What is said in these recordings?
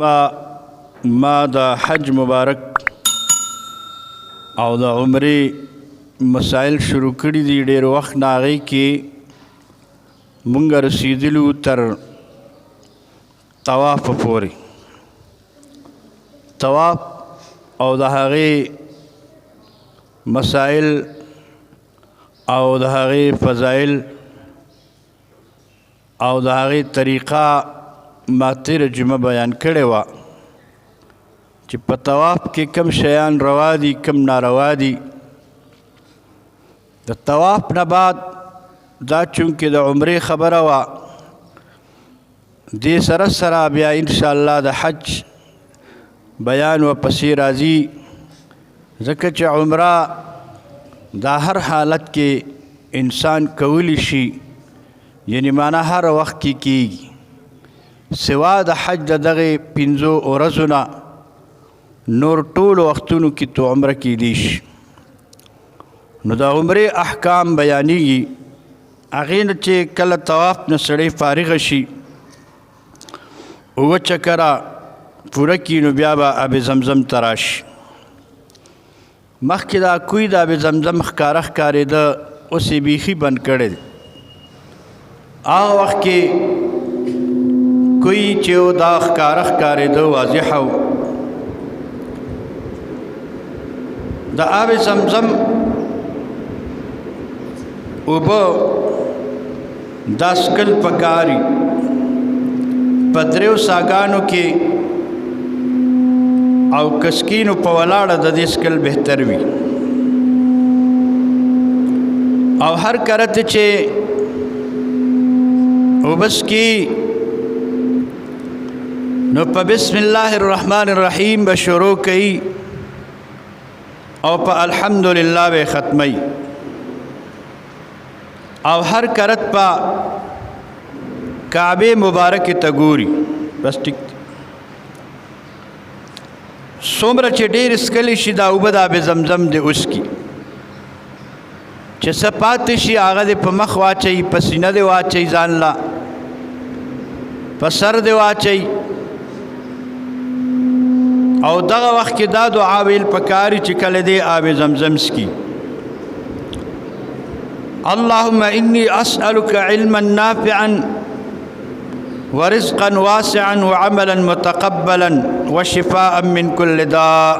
ما د حج مبارک او د عمرې مسائل شروع کړي دي. ډېر وخت نه هغې کې مونږ رسېدلو تر طواف پورې. طواف او د هغې مسائل او د هغې فضایل او د هغې طریقه ما تېره جمعه بیان کړې وه چې په طواف کې کم شیان روا دي کم ناروا دي. د طواف نه بعد دا چونکې د عمرې خبره وه، دې سره سره بیا انشاءالله د حج بیان ورپسې راځي، ځکه چې عمره دا هر حالت کې انسان کولی شي، یعنی معنا هر وخت کې کیږي، سوا د حج د دغې 5 ورځو نه نور ټولو وختونو کې تو عمره کیدی شي. نو د عمرې احکام بیانېږي. هغې نه چې کله طواف نه سړی فارغ شي، 7 چکره پوره کړي، نو بیا به آب زمزم ته راشي. مخکې دا کوی د آب زمزم ښکاره ښکارېده، اوس یې بیخي بند کړی دی. هغه وخت کې کوی چې دا ښکاره ښکارېده، واضحه و. د آب زمزم اوبه دا څښل پکار دي. په 3 ساګانو کې او کسکینو په ولاړه د دې څښل بهتر وي. او هر کرت چې اوبه څښي نو په بسم الله الرحمن الرحیم به شروع کوي او په الحمدلله به ختمی. او هر کرت په کعبه مبارک ته ګوري. بس ټیک. څومره چې ډېر څښلی شي دا اوبه د آب زمزم د اوس کی، چې څه پاتې شي هغه دې په مخ واچوي، په سینه دې واچوي، ځان له په سر دې واچوي. او دغه وخت کې دا دعا ویل پکاري چې کله دې آب زمزم څکي: اللهم انی اسألک علما نافعا ورزقا واسعا وعملا متقبلا وشفاء من كل داء.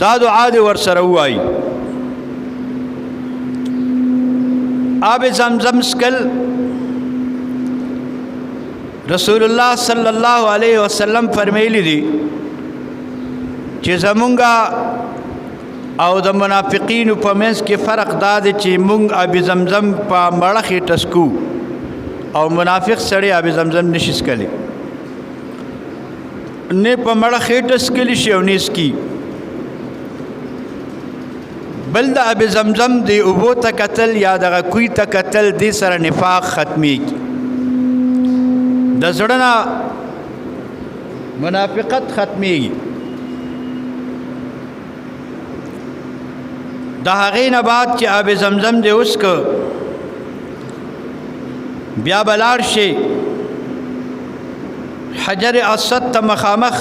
دا دعا دې ورسره ووایي. آب زمزم څکل رسول الله صلی الله علیه وسلم فرمیلی دي چې زمونږه او د منافقینو په منځ کې فرق دا دی چې مونږ آب زمزم په مړه خېټه څکو او منافق سړی آب زمزم نشي څکلی، نه په مړه خېټه څکلی شي او نه څکي. بل د آب زمزم د اوبو ته کتل یا دغه کوی ته کتل، دې سره نفاق ختمیږي، د زړه نه منافقت ختمیږي. د هغې نه بعد چې آب زمزم دې وڅښه، بیا به لاړ شي حجر اسود ته مخامخ،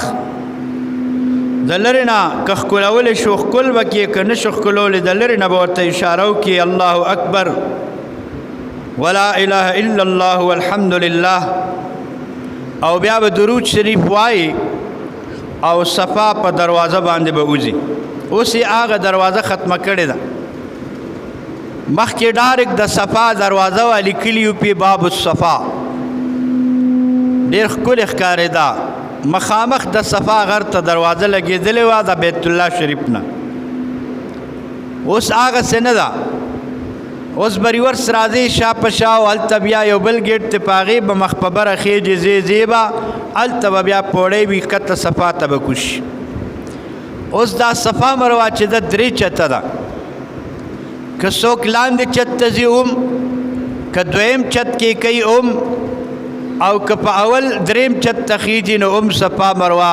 د لرې نه که ښکلولی شو ښکل به کړي، که نه شو ښکلولی د لرې نه به ورته اشاره وکړي: الله اکبر ولا اله الا الله والحمد لله. او بیا به درود شریف وایي او صفا په دروازه باندې به وځي. اوس یې هغه دروازه ختمه کړې ده. مخکې ډایرک د صفا دروازه وه، لیکلي وو پې باب الصفا، ډېر ښکلې ښکارېده. مخامخ د صفا غر ته دروازه لګېدلې وه د بیت الله شریف نه. اوس هغسې نه ده. اوس به ریورس راځي شا په شا، او هلته بیا یو بل ګیټ ته په هغې به مخ په بره خېجې زی به هلته به بیا پوړی وي، ښکته صفا ته به کوش. اوس دا صفا مروه چې ده 3 چته ده. که څوک لاندې چت ته ځي که 2م چت کې کوي او که په اول 3م چت ته خېجي نو صفا مروه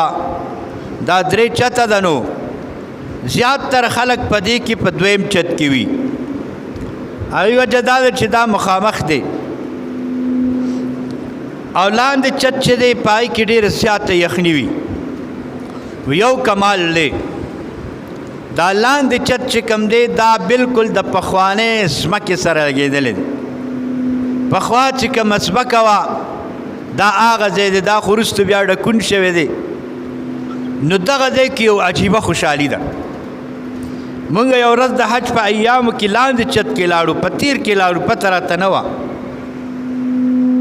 دا 3 چته ده. نو زیاتره خلک په دې کې په 2م چت کې وي. هغې وجه دا ده چې دا مخامخ دی. او لاندې چت چې دی پای کې ډېره زیاته یخني وي یو کمال دی دا لاندې چت چې کوم دی دا بالکل د پخوانۍ ځمکې سره لګېدلی دی پخوا چې کومه ځمکه وه دا هغه ځای دی دا خو وروسته بیا ډکون شوی دی نو دغه ځای کې یو عجیبه خوشحالي ده مونږ یو ورځ د حج په ایامو کې لاندې چت کې لاړو په تیر کې لاړو پته راته نه وه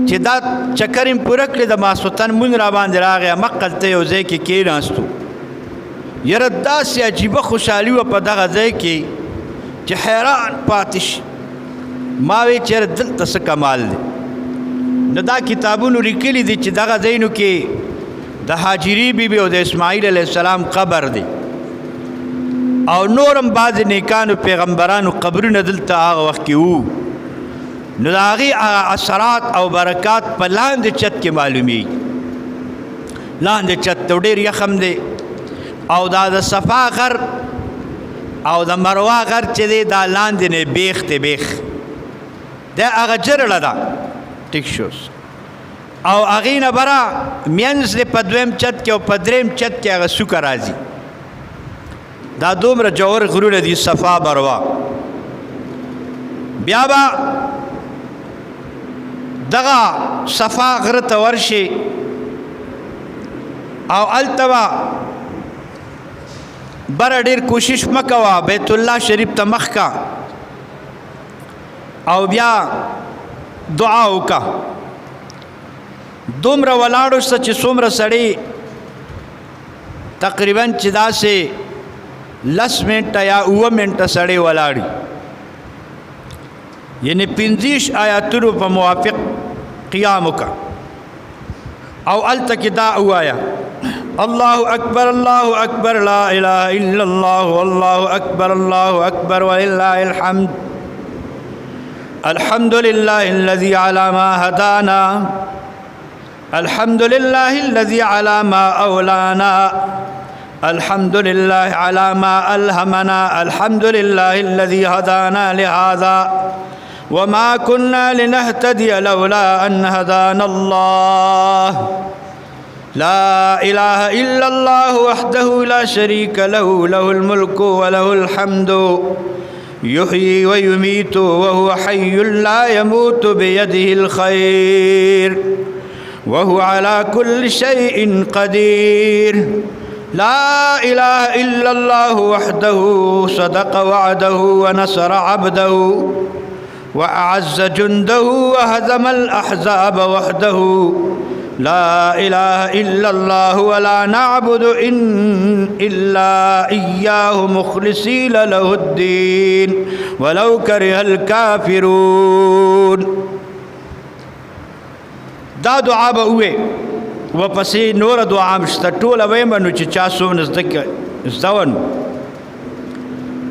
چې دا چکر یې پوره کړې د ماسخوتن مونږ را باندې راغی همقلته یو ځای کې کېناستو یاره داسې عجیبه خوشحالي وه په دغه ځای کې چې حیران پاتې شي ما وی چې دلته څه کمال دی نو دا کتابونو لیکلي دي چې دغه ځایونو کې د هاجري بیبي او د اسماعیل علیه السلام قبر دی او نورم بعضې نیکانو پیغمبرانو قبرونه دلته هغه وخت کې وو نو د هغې اثرات او برکات په لاندې چت کې معلومیږي لاندې چت ته ډېر یخم دی او دا د صفا غر او د مروه غر چې دی دا لاندې نه بیخ دی بیخ دا هغه جرړه ده ټیک شوس او هغې نه بره منځ دی په دویم چت کې او په دریم چت کې هغه سوکه راځي دا دومره جوهر غرونه دي صفا مروه بیا به دغه صفا غره ته ورشي او هلته به بره ډېر کوشش مه کوه بیت الله شریف ته مخ کا او بیا دعا وکړه دومره ولاړو سه چې څومره سړی تقریبا چې داسې 10 منټه یا 9 منټه سړی ولاړي یعنی 50 آیاتونو په موافق قیام وکړه او هلته کې دا ووایه الله اکبر لا اله الا الله والله اکبر ولله الحمد الحمد لله الذي على ما هدانا الحمد لله الذي على ما أولانا الحمد لله على ما ألهمنا الحمد لله الذي هدانا لهذا وما كنا لنهتدي لولا أن هدانا الله لا إله إلا الله وحده لا شريك له له الملك وله الحمد يحيي ويميت وهو حي لا يموت بيده الخير وهو على كل شيء قدير لا إله إلا الله وحده صدق وعده ونصر عبده وأعز جنده وهزم الأحزاب وحده لا إله إلا الله ولا نعبد إلا إياه مخلصين له الدين ولو كره الكافرون دا دعا به وې وپسې نور دعا مشته ټوله ویمه نو چې چا څومره زده ونو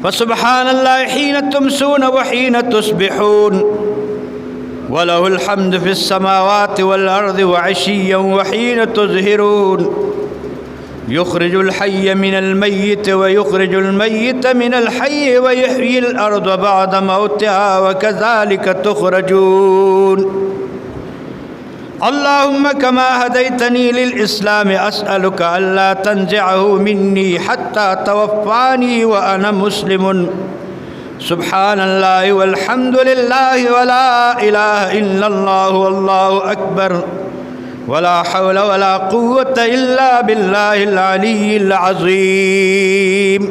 فسبحان الله حين تمسون وحين تصبحون وله الحمد في السماوات والأرض وعشيا وحين تظهرون يخرج الحي من الميت ويخرج الميت من الحي ويحيي الأرض بعد موتها وكذلك تخرجون اللهم كما هديتني للإسلام أسألك ألا تنزعه مني حتى توفاني وأنا مسلم سبحان الله والحمد لله ولا إله إلا الله والله أكبر ولا حول ولا قوة إلا بالله العلي العظيم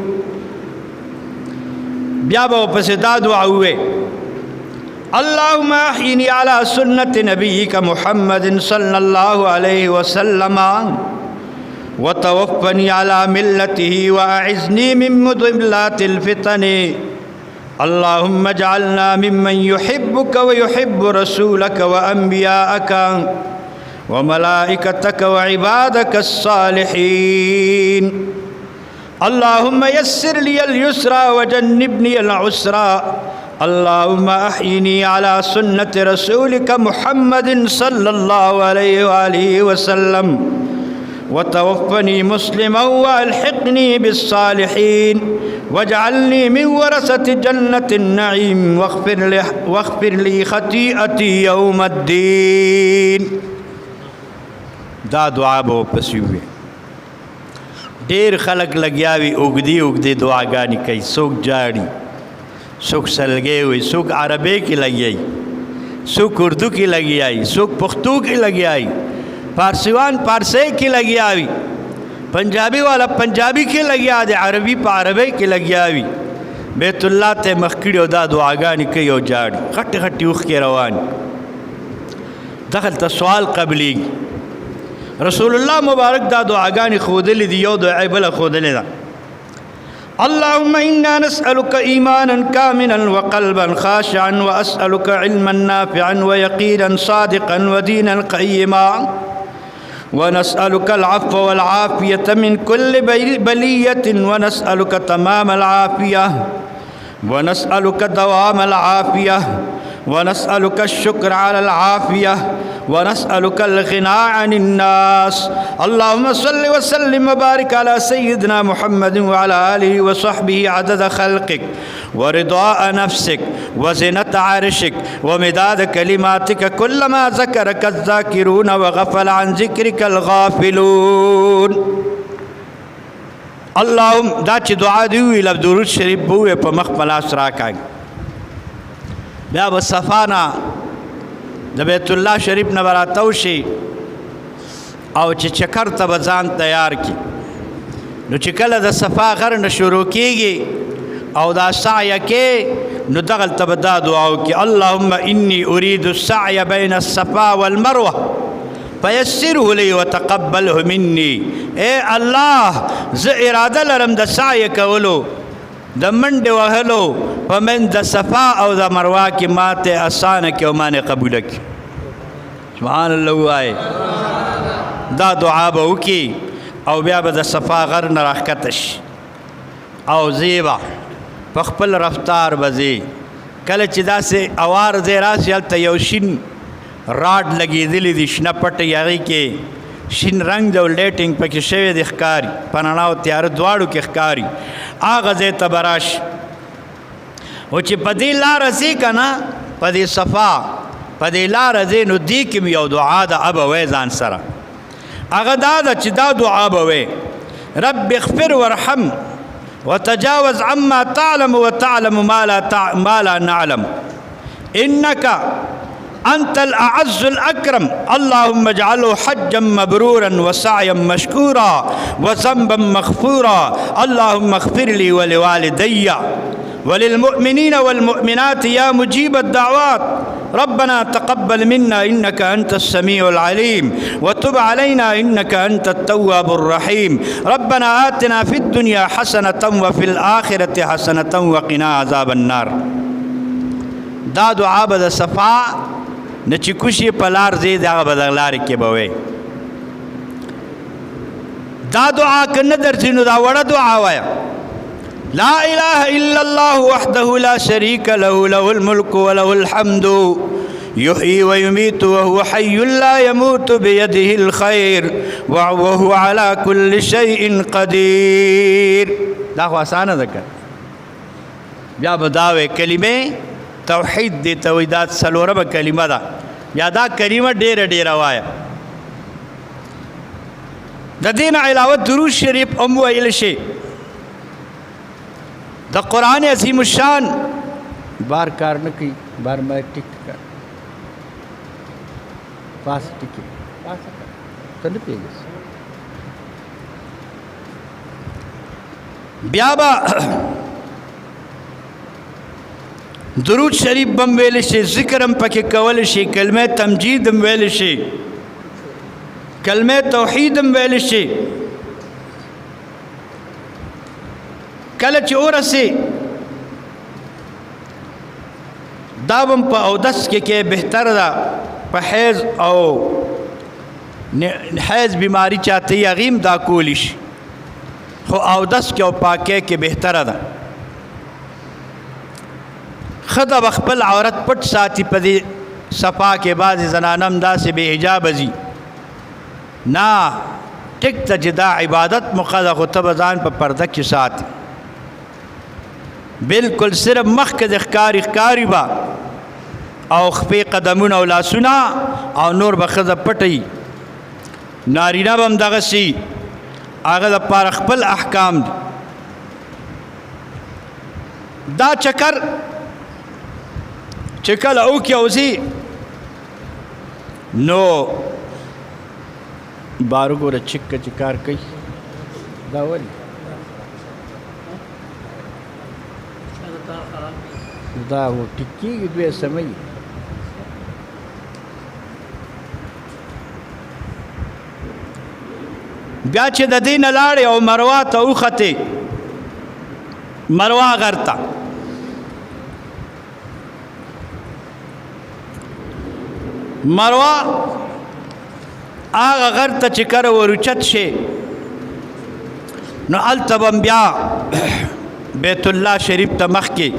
بیا به پس دا دعا وې اللهم احيني على سنة نبيك محمد صلى الله عليه وسلم وتوفني على ملته وأعذني من مضلات الفتن اللهم اجعلنا ممن يحبك ويحب رسولك وأنبياءك وملائكتك وعبادك الصالحين اللهم يسر لي اليسرى وجنبني العسرى اللهم أحيني على سنة رسولك محمد صلى الله عليه وآله وسلم وتوفني مسلما والحقني بالصالحين واجعلني من ورثة جنة النعيم واغفر لي خطيئتي يوم الدين دا دعا به ورپسې ووایي. ډېر خلک لګیا وي اوږدې اوږدې دعاګانې کوي، څوک جاړي، څوک سلګۍ وي، څوک عربۍ کې لګیایي، څوک اردو کې لګیایي، څوک پښتو کې لګیایي، فارسیوان پارسی کې لګیا وي، پنجابي والا پنجابي کې لګیا دی، عربي په عربۍ کې لګیا وي. بیت الله ته مخ کړي او دا دعاګانې کوي او جاړي، غټې غټې اوښکې روان. دغلته سوال قبلېږي. رسول الله مبارک دا دعاګانې ښودلې دي، یو دعا بله ښودلې ده. اللهم إنا نسألك إيمانا كاملا وقلبا خاشعا وأسألك علما نافعا ويقينا صادقا ودينا قيما ونسألك العفو والعافية من كل بلية ونسألك تمام العافية ونسألك دوام العافية ونسألك الشكر على العافية ونسألك الغنى عن الناس. اللهم صل وسلم وبارك على سيدنا محمد وعلى آله وصحبه عدد خلقك ورضاء نفسك وزنة عرشك ومداد كلماتك كلما ذكرك الذاكرون وغفل عن ذكرك الغافلون. اللهم دا چې دعا دی ویل درود شریف بوې په مخ په لاس راکاږي. بیا به صفانا د بیت الله شریف نه براتو شي او چې چکر ته به ځان تیار کړي. نو چې کله د صفا غر نه شروع کېږي او دا سعی کې نو دغلته به دا دعا وکړي. اللهم انی اريد السعي بین الصفا والمروه فیسره لی وتقبله مني. اے الله زه اراده لرم د سعی کولو، د منډې وهلو په منځ د صفا او د مروه کې ماته اسانه کړي او مانې قبوله کړي. سبحان الله ووایئ. دا دعا به وکړي او بیا به د صفا غر نه راښکته شي او ځې به په خپل رفتار به ځې. کله چې داسې اوار ځای راسي هلته یو شین راډ لګېدلی دي، شنه پټۍ هغې کې شین رنګ دی او لیټینګ پکې شوی دی، ښکاري په رڼا او تیاره دواړو کې ښکاري. هغه ځای ته به راشي او چې په دې لاره ځې که نه، په دې صفا په دې لاره ځې نو دې کې م یو دعا ده، ابه وی ځان سره. هغه دا ده چې دا دعا به وی رب اغفر وارحم وتجاوز عما تعلم وتعلم ما لا نعلم إنك أنت الأعز الأكرم. اللهم اجعله حجا مبرورا وسعيا مشكورا وذنبا مغفورا. اللهم اغفر لي ولوالدي وللمؤمنين والمؤمنات يا مجيب الدعوات. ربنا تقبل منا إنك أنت السميع العليم وتب علينا إنك أنت التواب الرحيم. ربنا آتنا في الدنيا حسنة وفي الآخرة حسنة وقنا عذاب النار. دا دعا به د صفا نه چې کوشي په لار ځې دغه به دغه لارې کې به وی. دا دعا که نه درځي نو دا وړه دعا وایه. لا إله إلا الله وحده لا شريك له له الملك وله الحمد يحيي ويميت وهو حي لا يموت بيده الخير وهو على كل شيء قدير. دا خو آسانه ده که. بیا به دا وی کلمې توحید دی ته وایي، دا څلورمه کلمه ده. یا دا کلمه ډېره ډېره وایه. د دې نه علاوه درود شریف هم ویل شي. د قرآن عظیم الشان بار کار نه کوي، بار ما ټیک کړه پاس ټیک پاس ته نه پیږي. بیا به درود شریف بم ویل شي، ذکر هم پکې کول شي، کلمه تمجید هم ویل شي، کلمه توحید هم ویل شي. کله چې ورسې دا به په اودس کې بهتر ده. په حیض او حیض بیماری چاته یې هغې هم دا کولی شي، خو اودس کې او پاکۍ کې بهتره ده. ښځه به خپل عورت پټ ساتي په دې صفا کې. بعضې زنانه هم داسې بې حجابه ځي. نه، ټیک ته چې دا عبادت موقع ده، خو ته به ځان په پرده کې ساتي. بالکل صرف مخکې د ښکاري به او خپې قدمونه او لاسونه او نور به ښځه پټوي. نارینه به هم دغسې هغه دپاره خپل احکام دي. دا چکر چې کله وکړي او ځي نو بارو ګوره چکه چې کار کوي دا ولې دا و ټیکېږي دوی سموي. بیا چې د دې نه لاړې او مروه ته وختې مروه غر ته مروه هغه غر ته چې کله وروچت شي نو هلته به بیا بیت الله شریف ته مخکې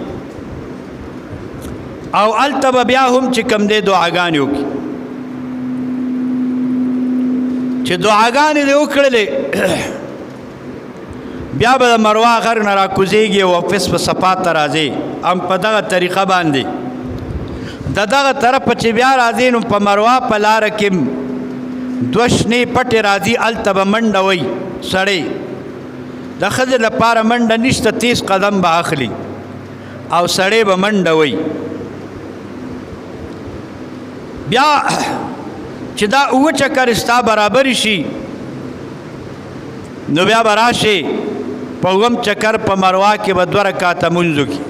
او هلته به بیا هم چې کوم دی دعاګانې وکړي. چې دعاګانې دې وکړلې بیا به د مروه غر نه راکوزېږي او واپس په صفا ته راځي. هم په دغه طریقه باندې د دغه طرفه چې بیا راځي نو په مروه په لاره کې دوه شنې پټې راځي هلته به منډه وی سړی د ښځې لپاره منډه نشته 30 قدم به اخلي او سړی به منډه وی. بیا چې دا اوه چکر ستا برابر شي نو بیا به راشي په اووم چکر په مروه کې به 2 رکعاته مونځ وکړي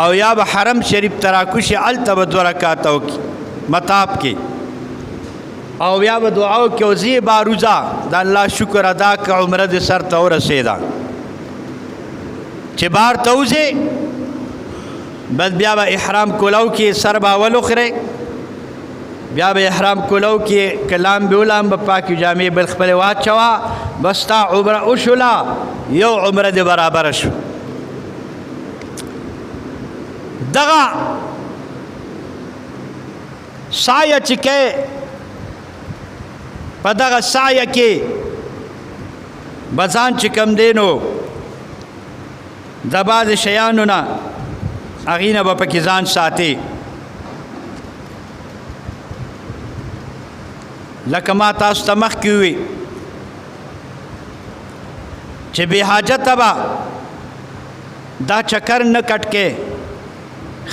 او یا به حرم شریف ته راکوشي هلته به 2 رکعاته وکړي مطاف کې او بیا به دعا وکړي او ځي باروزه د الله شکر ادا که عمره دې سر ته ورسېده. چې بار ته وځې بس بیا به احرام کولو کې سر به اول وخورې بیا به احرام کولو کې کلام به ولام به پاکې جامې بل خپلې واچوه بس تا عمره وشوله یو عمره دې برابره شو. دغه سایه چې کې په دغه سایه کې به ځان چې کوم دی نو د بعضې شیانو نه هغې نه به پکې ځان ساتي. لکه ما تاسو ته مخکې ووي چې بې حاجته به دا چکر نه کټ کې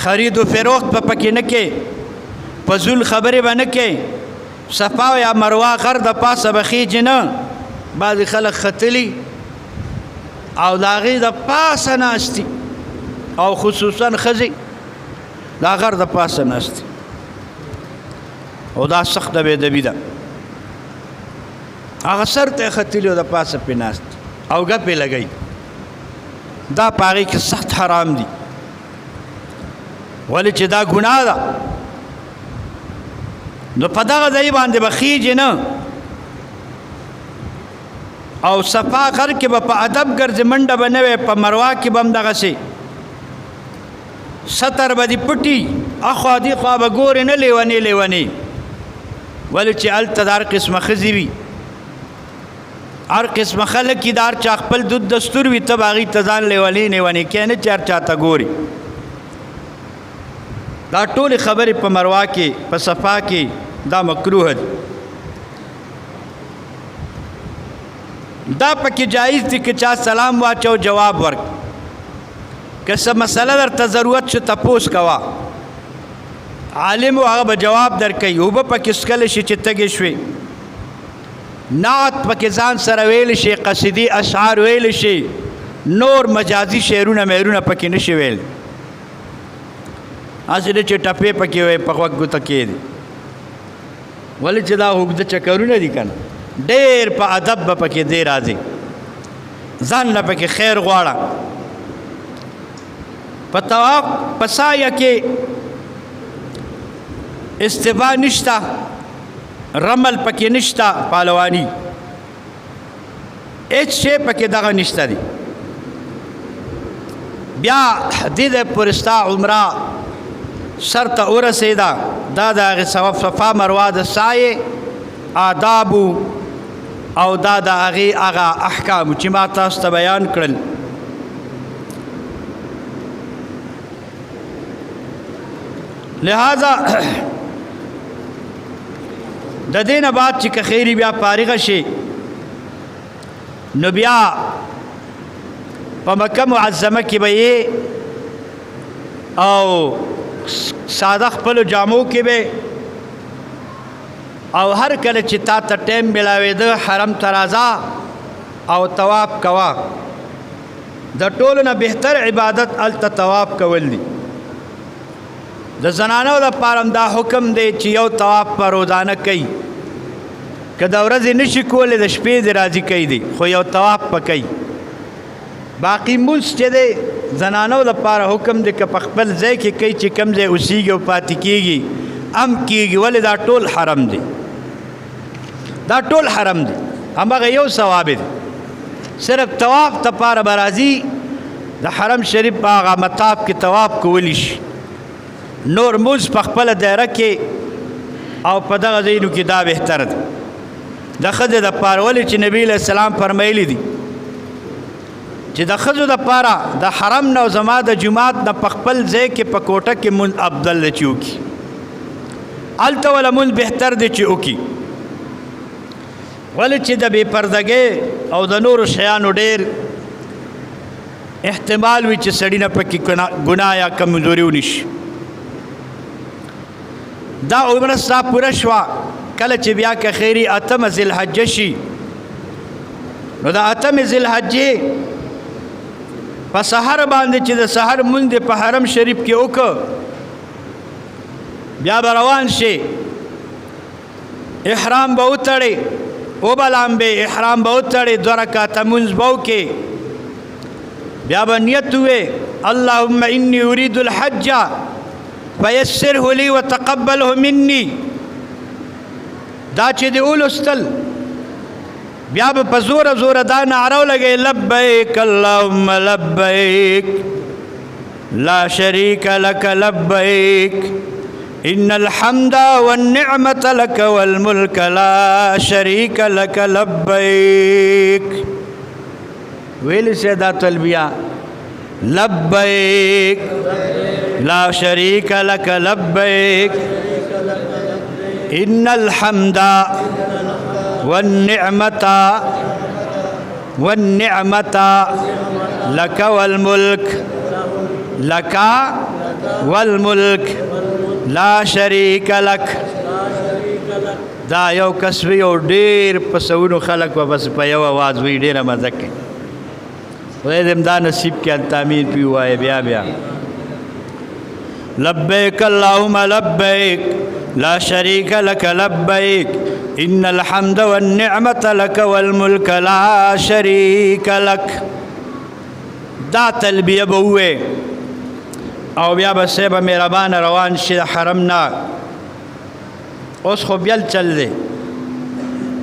خرید و فروخت به پکې نه کې فضول خبرې به نه کې صفا یا مروه غر د پاسه به خیجې نه بعضې خلک ختلي او د هغې د پاسه ناستي او خصوصا ښځې دا غر د پاسه ناستي او دا سخته بېدبي ده. هغه سر ته یې ختلي او د پاسه پې ناست او ګپې لګوي دا په هغې کې سخت حرام دي ولې چې دا ګناه ده. نو په دغه ځای باندې به خیجې نه او صفا غر کې به په ادب ګرځې منډه به نه وی په مروه کې به هم دغسې ستر به دې پټي اخوا دې خوا به ګورې نه لیونې لیونې ولې چې هلته د هر قسمه ښځې وي هر قسمه خلک دي د هر چا خپل دود دستور وي ته به هغې ته ځان لیونې لیونې کې نه چې هر چا ته ګوري. دا ټولې خبرې په مروه کې په صفا کې دا مکروه دي. دا پکې جایز دي که چا سلام واچو جواب ورک که څه مسله درته ضرورت شو تپوس کوه عالم و هغه به جواب درکوي. اوبه پکې څکلی شي چې تږې شوې نعت پکې ځان سره ویلی شي قصیدې اشعار ویلی شي نور مجازي شعرونه مهرونه پکې نشي ویل هسې نه چې ټپې پکې وی په غوږ ګوته کېدي ولې چې دا اوږده چکرونه دي که نه ډېر په ادب به پکې دی راځي ځان نه پکې خیر غواړه. په طواف په سایه کې استوا نشته رمل پکې نشته پهلواني هیڅ شی پکې دغه نشته دی. بیا دې ځای پورې ستا عمره سر ته ورسېده دا د هغې صفا مروه د سایې آدابو او دا د هغې هغه احکامو چې ما تاسو ته بیان کړل. لہذا د دې نه بعد چې که خیري بیا فارغه شي نو بیا په مکه معظمه کې به یې او ساده خپلو جامو کې به او هر کله چې تا ته ټایم میلاوېده حرم ته راځه او طواف کوه د ټولو نه بهتر عبادت هلته طواف کول دي د زنانو دپاره دا حکم دی چې یو طواف په روزانه کوي که د ورځې نشي کولی د شپې دې راځي کوي دی خو یو طواف په کوي باقي مونځ چې دی زنانو دپاره حکم دی که په خپل ځای کې کوي چې کوم ځای اوسیږي او پاتې کېږي هم کېږي ولې دا ټول حرم دی دا ټول حرم دی همغه یو ثواب دی صرف طواف دپاره به راځي د حرم شریف په هغه مطاف کې طواف کولی شي نور مونځ په خپله دایره کې او په دغه ځایونو کې دا بهتر دی د ښځې دپاره ولې چې نبي علیه السلام فرمیلی دي چې د ښځو دپاره د حرم نه او زما د جومات نه په خپل ځای کې په کوټه کې مونځ افضل دی چې وکړي هلته وله مونځ بهتر دی چې وکړي ولې چې د بې پردګۍ او د نورو شیانو ډېر احتمال وي چې سړي نه پکې ګناه یا کمزوري ونیشي دا عمره ستا پوره شوه کله چې بیا که خیري اتمه ذوالحجه شي نو د اتمې ذوالحجې په سحر باندې چې د سحر مونځ دې په حرم شریف کې وکړه بیا به روان شي احرام به وتړې وبلامبې احرام به وتړې 2 رکعته مونځ به وکړې بیا به نیت وې اللهم انی اريد الحج فیسره لی وتقبله مني دا چې دې ولوستل بیا به په زوره زوره دا نعره ولګئ لبیک اللهم لبیک لا شریک لک لبیک ان الحمد والنعمة لك والملك لا شريك لك لبيك ویلی سیدہ تلبیہ لبیک لا شریک لك لبیک ان الحمد والنعمة لك والملك لا شریک لک دا یو کس وی او ډیر په سونو خلک و بس په یو आवाज وی ډیره مزه کوي خدای دې دا نصیب کې التامین پی وای بیا بیا لبیک اللهم لبیک لا شریک لک لبیک ان الحمد والنعمة لك والملك لا شریک لک دا تلبیه بوه او بیا به سیبه مهربان روان شي د حرم نه اوس خو بیل چل دی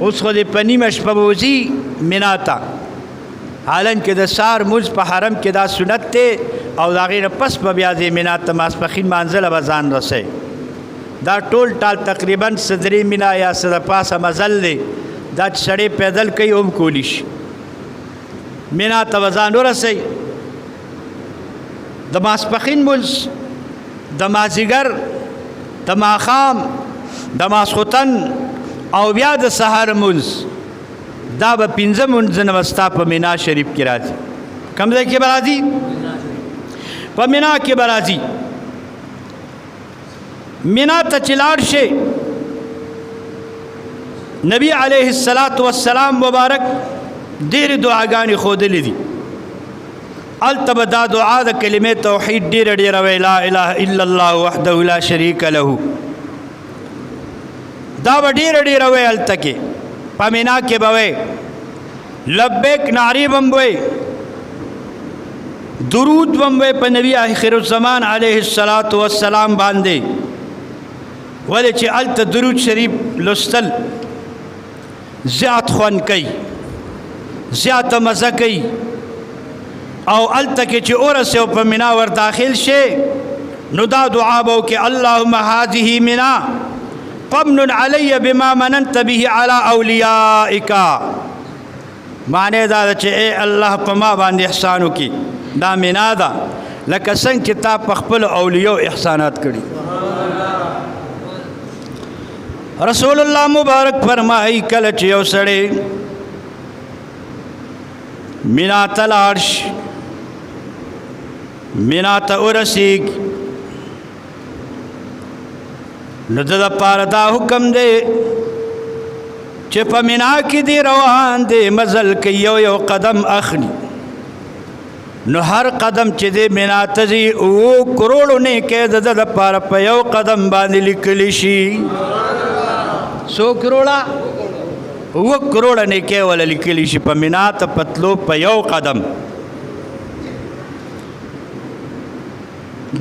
اوس خو د په نیمه شپه به وځي منا ته حالان کې د سهار مونځ په حرم کې دا سنت دی او د هغې نه پس به بیا ځې منا ته ماسپښین مانځله به ځان رسئ دا ټول ټال تقریبا صدرې مینا یا څه د پاسه مزل دی دا چې سړی پیدل کوي هم کولی شي مینا ته به ځان ورسئ د ماسپښین مونځ د مازدیګر د ماښام د ماسخوتن او بیا د سهار مونځ دا به 5 مونځونه به ستا په مینا شریف کې راځي کوم ځای کې به راځي په مینا کې به راځي مینا ته چې لاړ شي نبی علیه السلام مبارک ډېرې دعاګانې ښودلې دي هلته به دا دعا د کلمې توحید ډېره ډېره وی لا اله الا الله وحده لا شریک له دا به ډېره ډېره وی هلته کې په مینا کې به وی لبیک نعرې به هم وی درود به هم وی په نبي آخر الزمان علیه السلام باندې ولې چې هلته درود شریف لوستل زیات خوند کوي زیاته مزه کوي او الته کې چې اورسه په مینا ور داخل شي نو دا دعا به وکړي اللهم هذه مینا فمن علی بما مننت به علی اولیائک معنی دا چې اے الله په ما باندې احسان وکړي دا مینا ده لکه څنګه چې تا په خپل اولیاء احسانات کړي رسول الله مبارک فرمایي کله چې یو سړی مینا ته لاړ شي مینا ته ورسیږي نو د دپاره دا حکم دی چې په مینا کې دی روان دی مزل کوي یو قدم اخلي نو هر قدم چې دی مینا ته ځي 2 کروڑو نیکۍ د ده دپاره په یو قدم باندې لیکلی شي 100 کروڑه 2 کروڑه نیکۍ وله لیکلی شي په مینا ته پتلو په یو قدم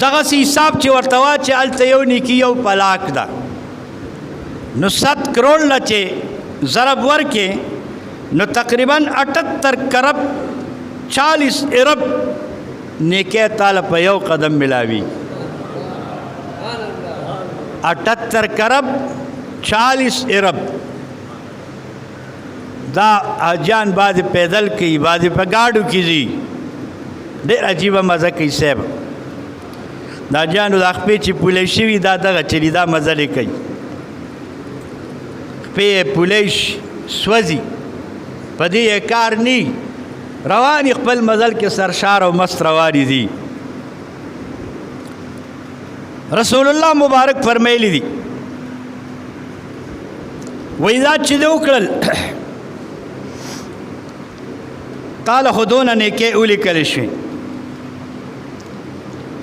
دغسې حساب چې ورته واچې هلته یو نیکي یو پلاک ده نو 7 کروڑ له چې ضرب ورکې نو تقریبا 78 کرب 40 ارب نیکۍ تاله په یو قدم ملاوي 78 کرب 40 ارب دا حاجیان بعضې پیدل کوي بعضې په ګاډو کې ځي ډېر عجیبه مزه کوي صاحب دا حاجیانو دا خپې چې پولی شوي دا دغه چلي دا مزلې کوي خپې یې پولی شي سوځي په دې یې کار نی رواني خپل مزل کې سرشار او مست رواني دي رسول الله مبارک فرمایلی دي وایي دا چې دې وکړل تاله خو دونه نیکۍ ولیکلی شوې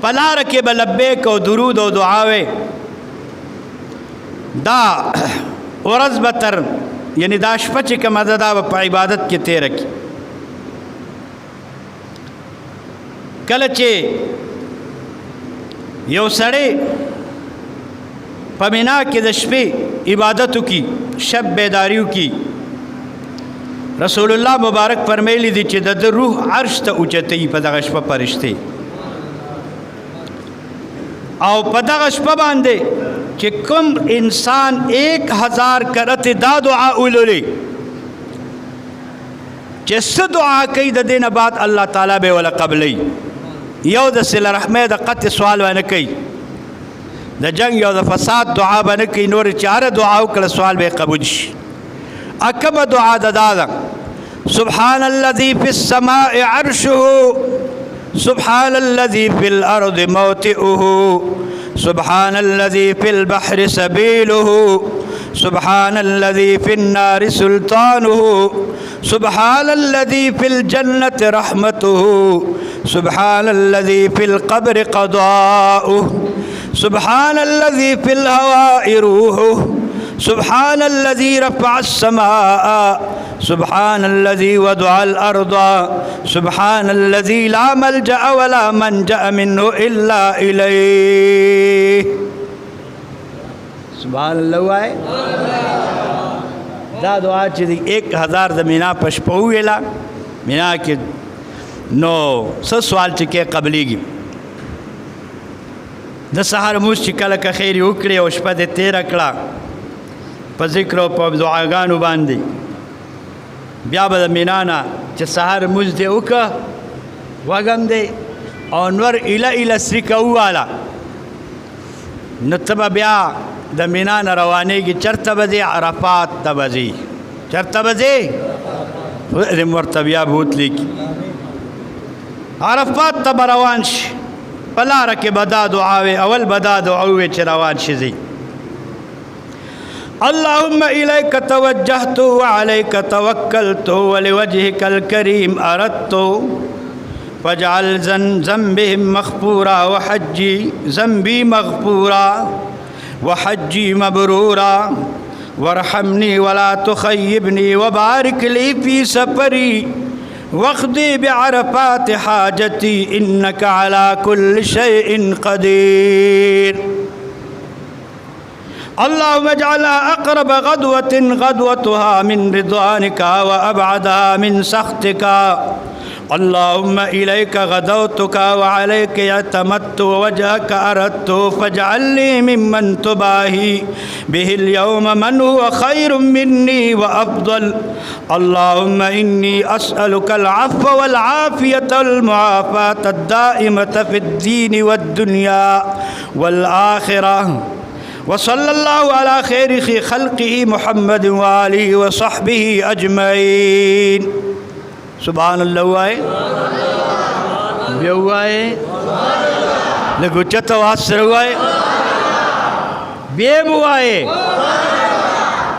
په لاره کې به لبیک او درود او دعاوې دا ورځ به تر یعنی دا شپه چې کومه ده دا به په عبادت کې تېره کړي کله چې یو سړی په مینا کې د شپې عبادت وکړي شب بیداري وکړي رسول الله مبارک فرمایلی دي چې د روح عرش ته اوچتوي په دغه شپه فرشتې او په دغه شپه باندې چې کوم انسان 1000 کرت دا دعا ولولي چې څه دعا کوي د دې نه بعد الله تعالی به ولا قبلي یو د صله رحمه د قطع سوال باندې کوي د جنگ یو د فساد دعا باندې کوي نور چاره دعا وکړه سوال به قبول شي اکبر دعا دادا سبحان الذي في السماء عرشه سبحان الذي في الأرض موطئه سبحان الذي في البحر سبيله سبحان الذي في النار سلطانه سبحان الذي في الجنة رحمته سبحان الذي في القبر قضاؤه سبحان الذي في الهواء روحه سبحان الذي رفع السماء سبحان الذي وضع الأرض سبحان الذي لا ملجأ ولا منجأ منه إلا إليه سبحان الله وای دا دعا چې 1000 د مینا په شپه وویله مینا کې نو څه سوال چې کې قبلېږي د سهار مونځ چې کله که خیر وکړې او شپه دې تېره کړه په ذکر او په دعاګانو باندې بیا به د مینا نه چې سهار مونځ دې وکړه وږم دی او نور ایله ایله سریکه وواله نو ته به بیا د مینا نه روانېږي چېرته به ځې عرفات ته به ځې چېرته به ځې خدای دې ورته بیا بوتلی کړي عرفات ته به روان شي په لاره کې به دا دعاوې اول به دا دعاوې چې روان شي ځي اللهم إليك توجهت وعليك توكلت ولوجهك الكريم أردت فاجعل ذنبهم مغفورا وحجي ذنبي مغفورا وحجي مبرورا وارحمني ولا تخيبني وبارك لي في سفري واقضي بعرفات حاجتي إنك على كل شيء قدير اللهم اجعلها أقرب غدوة غدوتها من رضوانك وأبعدها من سخطك اللهم إليك غدوتك وعليك اعتمدت ووجهك أردت فاجعل لي ممن تباهي به اليوم من هو خير مني وأفضل اللهم إني أسألك العفو والعافية والمعافاة الدائمة في الدين والدنيا والآخرة وصلی الله علی خیر خلقه محمد وآله وصحبه اجمعین. سبحان الله وائے بیا وائے لگو چتا واسر وائے بیم وائے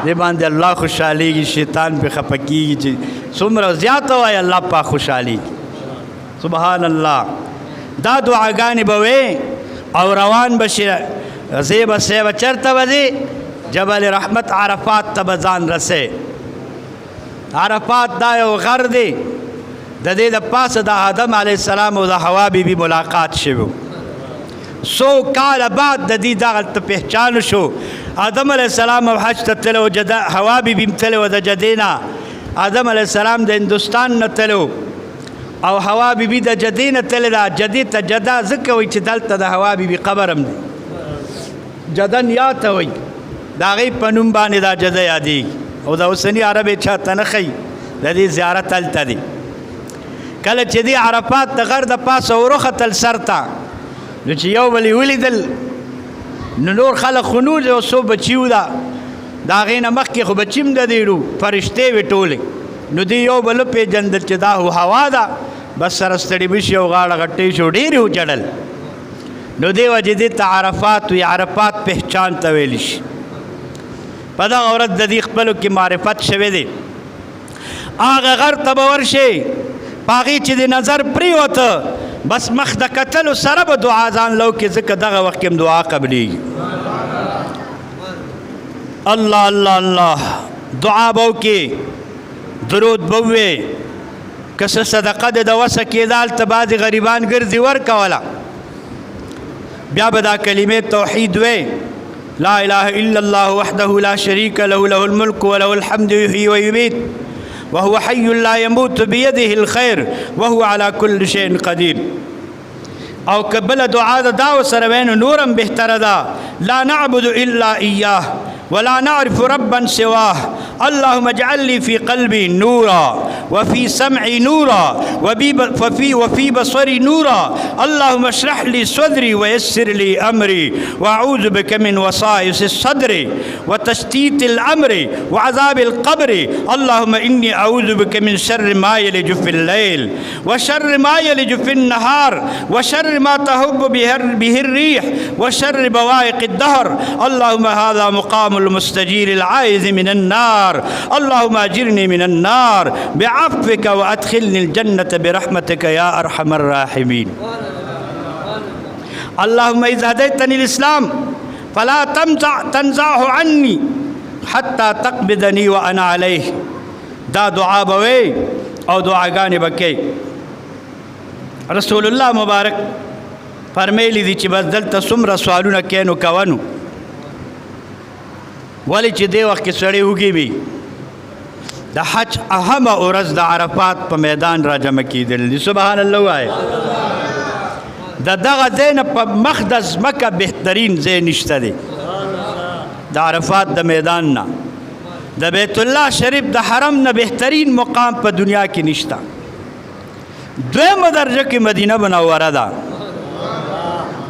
دے باندې الله خوشحالیږي شیطان په خپکیږي چې څومره زیات وای الله پاک خوشحالیږي. سبحان الله. دا دعاګانې به وې او روان بشي زیب سیب چرته وځي جبل رحمت عرفات ته به ځان رسې. عرفات دا یو غر دی د دې د پاسه د آدم علیه السلام او د حوا بیبي ملاقات شوی. 100 کال بعد د دې دغلته پہچان شو. آدم علیه السلام او حج ته تلو، حوا بیبي تلو د جدې نه. آدم علیه السلام د هندوستان نه تلو او حوا بیبي د جدې نه تللی ده. جدې ته جده ځکه وایي چې دلته د حوا بیبي قبر هم دی. جدن یا ته وایي د هغې په نوم باندې دا جده یادېږي او د اوسني عرب یې چاته نه ښیي. د دې زیارت هلته دی. کله چې دې عرفات د غر د پاسه ورختل سر ته نو چې یو بل یې ولیدل نو نور خلک خو نور یو څو بچي وو د هغې نه مخکې خو بچي هم د دې وو فرشتې وې ټولې. نو دې یو بل وپېژندل چې دا خو هوا ده بس سره ستړي به شي او غاړه غټې شو ډېرې وچړل. نو دې وجې دې ته عرفات وي. عرفات پہچان ته ویلی شي. په دغه ورځ د دې خپلو کې معرفت شوی دی. هغه غر ته به ورشئ په هغې چې د نظر پرېوته بس مخ د کتلو سره به دعا ځان لو کې ځکه دغه وخت کې هم دعا قبلېږي. الله الله الله دعا به وکړې درود به ووې که څه صدقه دې د وسه کېده هلته بعضې غریبان ګرځي ورکوله. بیا به دا کلمې توحید وې لا اله الا الله وحده لا شریک له له الملک وله الحمد یحیی ویمیت وهو حي لا يموت بيده الخير وهو على كل شيء قدير. او قبل دعا دا وسره وینو نورم بهتره ده لا نعبد الا اياه ولا نعرف ربا سواه اللهم اجعل لي في قلبي نورا وفي سمعي نورا وفي بصري نورا اللهم اشرح لي صدري ويسر لي امري واعوذ بك من وسائس الصدر وتشتيت الامر وعذاب القبر اللهم اني اعوذ بك من شر ما يلج في الليل وشر ما يلج في النهار وشر ما تهب به الريح وشر بوائق الدهر اللهم هذا مقام المستجير العائذ من النار اللهم اجرني من النار بعفوك وادخلني الجنة برحمتك يا ارحم الراحمين. اللهم اذا هديتني الاسلام فلا تنزعه عني حتى تقبضني وانا عليه. دا دعا بوي او دعاګانې بکې. رسول الله مبارک فرمیلی دي چې بس دلته څومره سوالونه کینو کوونو ولی چې دی وخت کې سړی وږي وي د حج اهمه ورځ د عرفات په میدان را جمع کېدل دي. سبحان الله وایه. د دغه ځای نه په مخ د ځمکه بهترین ځای نشته دی د عرفات د میدان نه. د بیت الله شریف د حرم نه بهترین مقام په دنیا کې نشته. دویمه درجه کې مدینه منوره ده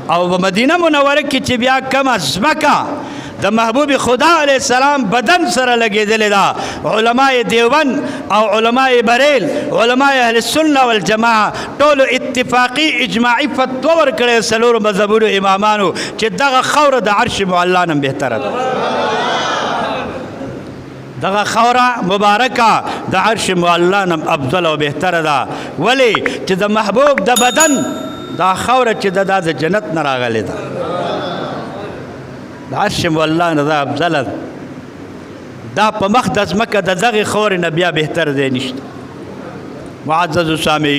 او په مدینه منوره کې چې بیا کمه ځمکه د محبوب خدا علیه السلام بدن سره لګېدلې ده. علماء دیوبند او علماء بریل علماء اهل السنه والجماعه ټولو اتفاقي اجماعي فتوا ورکړې څلورو مذهبونو امامانو چې دغه خوره د عرش معلا نه بهتره ده. دغه خوره مبارکه د عرش معلا نه افضل او بهتره ده. ولې چې د محبوب د بدن دا خوره چې د جنت نه راغلې ده د عرش معلا نه دا افضله ده. دا په مخ د ځمکه د دغې خورې نه بیا بهتر دی نشته. معزز سامعین